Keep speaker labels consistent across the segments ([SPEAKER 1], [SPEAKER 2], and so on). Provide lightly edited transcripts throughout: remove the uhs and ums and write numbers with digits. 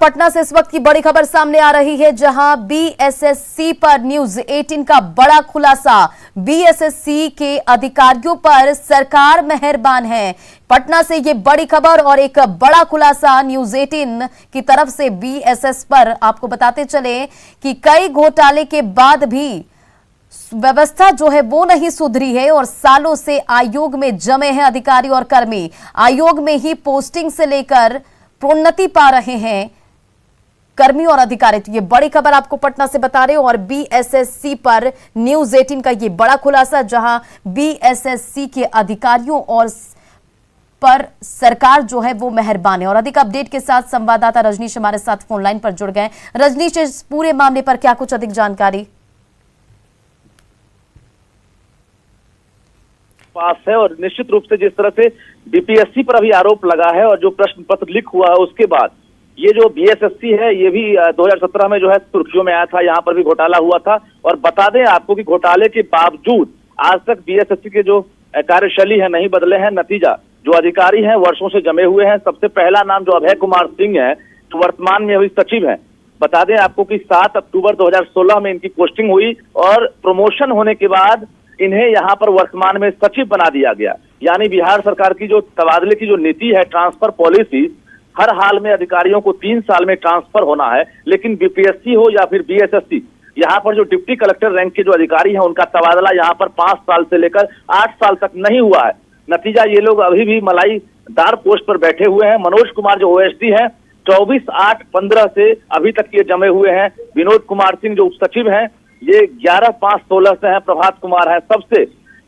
[SPEAKER 1] पटना से इस वक्त की बड़ी खबर सामने आ रही है, जहां बीएसएससी पर न्यूज 18 का बड़ा खुलासा। बीएसएससी के अधिकारियों पर सरकार मेहरबान है। पटना से ये बड़ी खबर और एक बड़ा खुलासा न्यूज 18 की तरफ से बीएसएस पर। आपको बताते चले कि कई घोटाले के बाद भी व्यवस्था जो है वो नहीं सुधरी है और सालों से आयोग में जमे हैं अधिकारी और कर्मी। आयोग में ही पोस्टिंग से लेकर प्रोन्नति पा रहे हैं कर्मी और अधिकारी। तो ये बड़ी खबर आपको पटना से बता रहे हो। और बीएसएससी पर न्यूज 18 का ये बड़ा खुलासा, जहां बीएसएससी के अधिकारियों और पर सरकार जो है वो मेहरबान है। और अधिक अपडेट के साथ संवाददाता रजनीश हमारे साथ फोन लाइन पर जुड़ गए। रजनीश, इस पूरे मामले पर क्या कुछ अधिक जानकारी
[SPEAKER 2] पास है? और निश्चित रूप से जिस तरह से बीपीएससी पर अभी आरोप लगा है और जो प्रश्न पत्र लीक हुआ है उसके बाद ये जो बीएसएससी है ये भी 2017 में जो है सुर्खियों में आया था। यहाँ पर भी घोटाला हुआ था। और बता दें आपको कि घोटाले के बावजूद आज तक बीएसएससी के जो कार्यशैली है नहीं बदले हैं। नतीजा जो अधिकारी हैं वर्षों से जमे हुए हैं। सबसे पहला नाम जो अभय कुमार सिंह है, जो वर्तमान में अभी सचिव है। बता दें आपको कि 7 अक्टूबर 2016 में इनकी पोस्टिंग हुई और प्रमोशन होने के बाद इन्हें यहाँ पर वर्तमान में सचिव बना दिया गया। यानी बिहार सरकार की जो तबादले की जो नीति है, ट्रांसफर पॉलिसी, हर हाल में अधिकारियों को 3 साल में ट्रांसफर होना है। लेकिन बीपीएससी हो या फिर बीएसएससी, यहाँ पर जो डिप्टी कलेक्टर रैंक के जो अधिकारी हैं उनका तबादला यहाँ पर 5 साल से लेकर 8 साल तक नहीं हुआ है। नतीजा ये लोग अभी भी मलाईदार पोस्ट पर बैठे हुए हैं। मनोज कुमार जो ओएसडी है 24/8/15 से अभी तक ये जमे हुए हैं। विनोद कुमार सिंह जो उप सचिव हैं ये 11/5/16 से हैं। प्रभात कुमार है। सबसे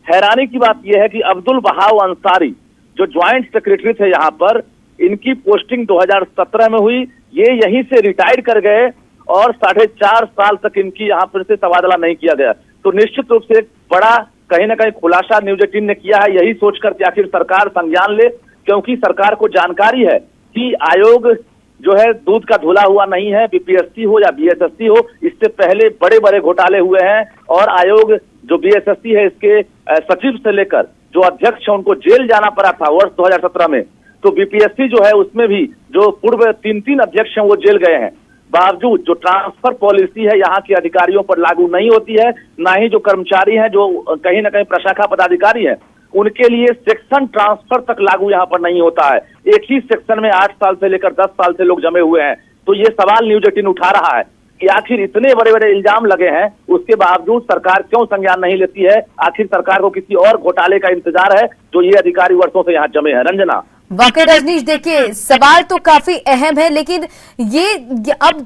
[SPEAKER 2] हैरानी की बात यह है कि अब्दुल बहाव अंसारी जो ज्वाइंट सेक्रेटरी थे यहाँ पर, इनकी पोस्टिंग 2017 में हुई। ये यहीं से रिटायर कर गए और 4.5 साल तक इनकी यहाँ पर से तबादला नहीं किया गया। तो निश्चित रूप से एक बड़ा कहीं ना कहीं खुलासा न्यूज 18 ने किया है, यही सोचकर कि आखिर सरकार संज्ञान ले। क्योंकि सरकार को जानकारी है कि आयोग जो है दूध का धुला हुआ नहीं है। बीपीएससी हो या बीएसएससी हो, इससे पहले बड़े बड़े घोटाले हुए हैं। और आयोग जो बीएसएससी है इसके सचिव से लेकर जो अध्यक्ष है उनको जेल जाना पड़ा था वर्ष 2017 में। तो बीपीएससी जो है उसमें भी जो पूर्व 3 अध्यक्ष हैं वो जेल गए हैं। बावजूद जो ट्रांसफर पॉलिसी है यहाँ के अधिकारियों पर लागू नहीं होती है, ना ही जो कर्मचारी हैं जो कहीं ना कहीं प्रशाखा पदाधिकारी हैं उनके लिए सेक्शन ट्रांसफर तक लागू यहाँ पर नहीं होता है। एक ही सेक्शन में 8 साल से लेकर 10 साल से लोग जमे हुए हैं। तो ये सवाल न्यूज 18 उठा रहा है कि आखिर इतने बड़े बड़े इल्जाम लगे हैं उसके बावजूद सरकार क्यों संज्ञान नहीं लेती है? आखिर सरकार को किसी और घोटाले का इंतजार है जो ये अधिकारी वर्षों से यहाँ जमे हैं। रंजना,
[SPEAKER 1] वाकई रजनीश, देखिए सवाल तो काफी अहम है, लेकिन ये अब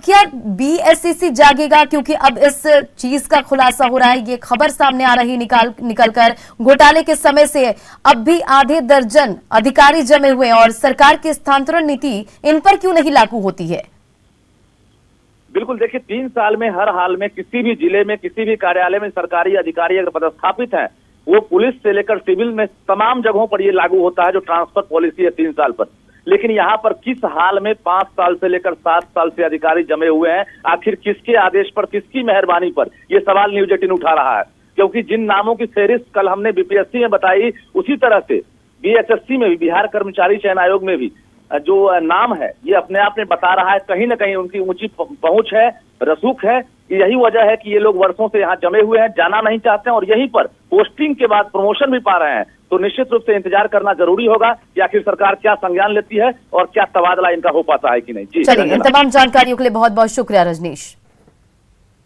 [SPEAKER 1] क्या बीएसएससी जागेगा? क्योंकि अब इस चीज का खुलासा हो रहा है, ये खबर सामने आ रही निकल कर घोटाले के समय से अब भी आधे दर्जन अधिकारी जमे हुए हैं और सरकार की स्थानांतरण नीति इन पर क्यों नहीं लागू होती है?
[SPEAKER 2] बिल्कुल, देखिए 3 साल में हर हाल में किसी भी जिले में किसी भी कार्यालय में सरकारी अधिकारी अगर पदस्थापित है वो पुलिस से लेकर सिविल में तमाम जगहों पर ये लागू होता है जो ट्रांसफर पॉलिसी है 3 साल पर। लेकिन यहाँ पर किस हाल में 5 साल से लेकर 7 साल से अधिकारी जमे हुए हैं? आखिर किसके आदेश पर, किसकी मेहरबानी पर? ये सवाल न्यूज 18 उठा रहा है। क्योंकि जिन नामों की फेहरिस्त कल हमने बीपीएससी में बताई, उसी तरह से बीएसएससी में भी, बिहार कर्मचारी चयन आयोग में भी जो नाम है ये अपने आप में बता रहा है कहीं ना कहीं उनकी ऊंची पहुंच है, रसूख है। यही वजह है कि ये लोग वर्षों से यहाँ जमे हुए हैं, जाना नहीं चाहते हैं और यहीं पर पोस्टिंग के बाद प्रमोशन भी पा रहे हैं। तो निश्चित रूप से इंतजार करना जरूरी होगा कि आखिर सरकार क्या संज्ञान लेती है और क्या तबादला इनका हो पाता है कि नहीं। जी,
[SPEAKER 1] चलिए, इन तमाम जानकारियों के लिए बहुत बहुत शुक्रिया रजनीश।